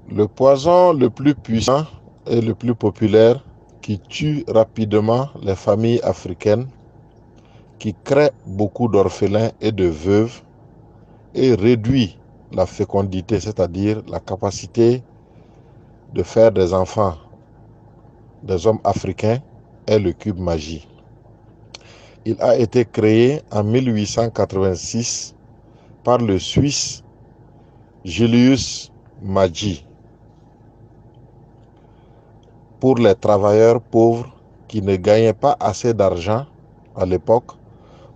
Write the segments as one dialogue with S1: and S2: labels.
S1: Le poison le plus puissant et le plus populaire qui tue rapidement les familles africaines, qui crée beaucoup d'orphelins et de veuves et réduit la fécondité, c'est-à-dire la capacité de faire des enfants des hommes africains, est le cube magie. Il a été créé en 1886 par le Suisse Julius Maggi pour les travailleurs pauvres qui ne gagnaient pas assez d'argent à l'époque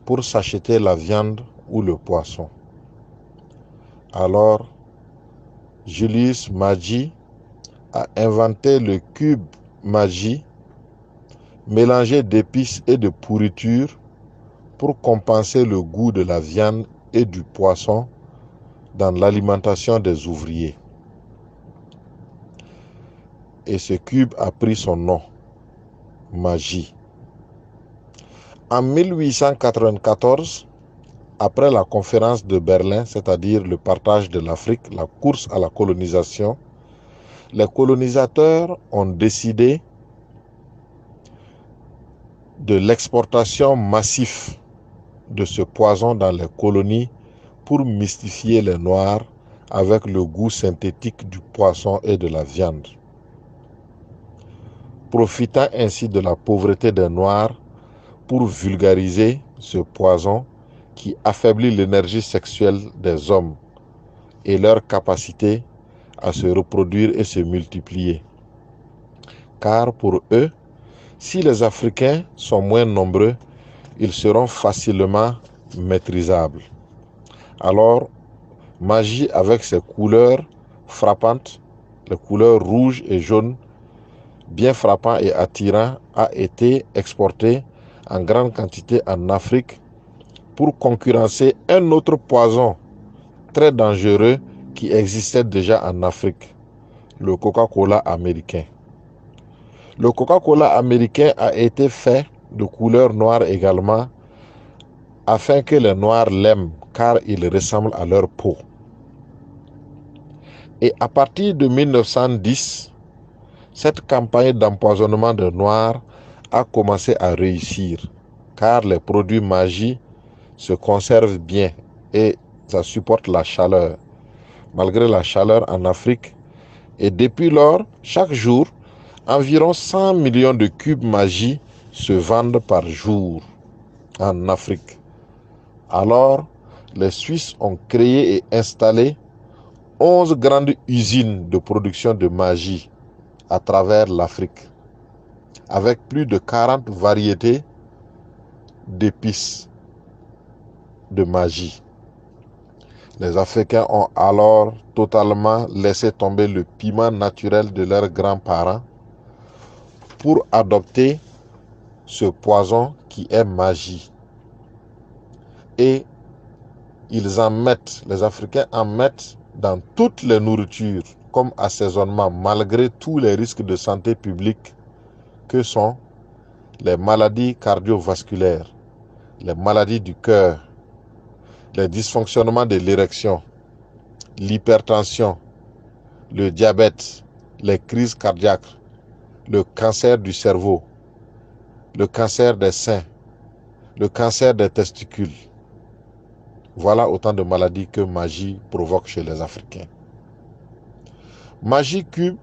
S1: pour s'acheter la viande ou le poisson. Alors, Julius Maggi a inventé le cube magie mélangé d'épices et de pourriture pour compenser le goût de la viande et du poisson dans l'alimentation des ouvriers. Et ce cube a pris son nom, magie. En 1894, après la conférence de Berlin, c'est-à-dire le partage de l'Afrique, la course à la colonisation, les colonisateurs ont décidé de l'exportation massive de ce poison dans les colonies pour mystifier les Noirs avec le goût synthétique du poisson et de la viande. Profitant ainsi de la pauvreté des Noirs pour vulgariser ce poison qui affaiblit l'énergie sexuelle des hommes et leur capacité à se reproduire et se multiplier. Car pour eux, si les Africains sont moins nombreux, ils seront facilement maîtrisables. Alors, magie avec ses couleurs frappantes, les couleurs rouges et jaunes, bien frappant et attirant, a été exportée en grande quantité en Afrique pour concurrencer un autre poison très dangereux qui existait déjà en Afrique, le Coca-Cola américain. Le Coca-Cola américain a été fait de couleur noire également, afin que les Noirs l'aiment, car il ressemble à leur peau. Et à partir de 1910, cette campagne d'empoisonnement des Noirs a commencé à réussir, car les produits magie se conservent bien et ça supporte la chaleur, malgré la chaleur en Afrique. Et depuis lors, chaque jour, environ 100 millions de cubes magie se vendent par jour en Afrique. Alors, les Suisses ont créé et installé 11 grandes usines de production de magie à travers l'Afrique, avec plus de 40 variétés d'épices de magie. Les Africains ont alors totalement laissé tomber le piment naturel de leurs grands-parents pour adopter ce poison qui est magie. Et ils en mettent, les Africains en mettent dans toutes les nourritures comme assaisonnement, malgré tous les risques de santé publique que sont les maladies cardiovasculaires, les maladies du cœur, les dysfonctionnements de l'érection, l'hypertension, le diabète, les crises cardiaques, le cancer du cerveau, le cancer des seins, le cancer des testicules. Voilà autant de maladies que magie provoque chez les Africains. Magie cube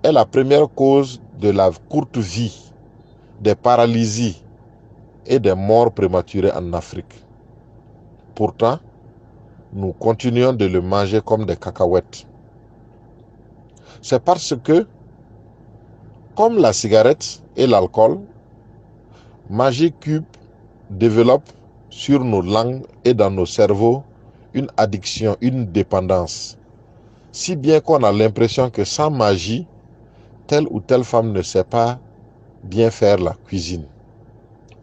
S1: est la première cause de la courte vie, des paralysies et des morts prématurées en Afrique. Pourtant, nous continuons de le manger comme des cacahuètes. C'est parce que, comme la cigarette et l'alcool, Magie Cube développe sur nos langues et dans nos cerveaux une addiction, une dépendance. Si bien qu'on a l'impression que sans magie, telle ou telle femme ne sait pas bien faire la cuisine.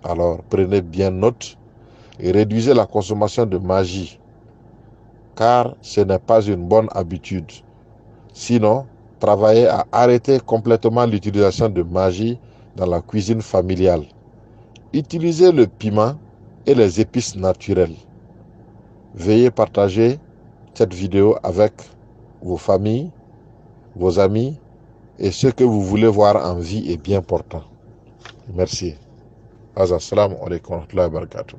S1: Alors prenez bien note et réduisez la consommation de magie, car ce n'est pas une bonne habitude. Sinon, travaillez à arrêter complètement l'utilisation de magie dans la cuisine familiale. Utilisez le piment et les épices naturelles. Veuillez partager cette vidéo avec vos familles vos amis et ce que vous voulez voir en vie est bien portant. Merci. Assalamu alaikum wa rahmatullahi wa barakatuh.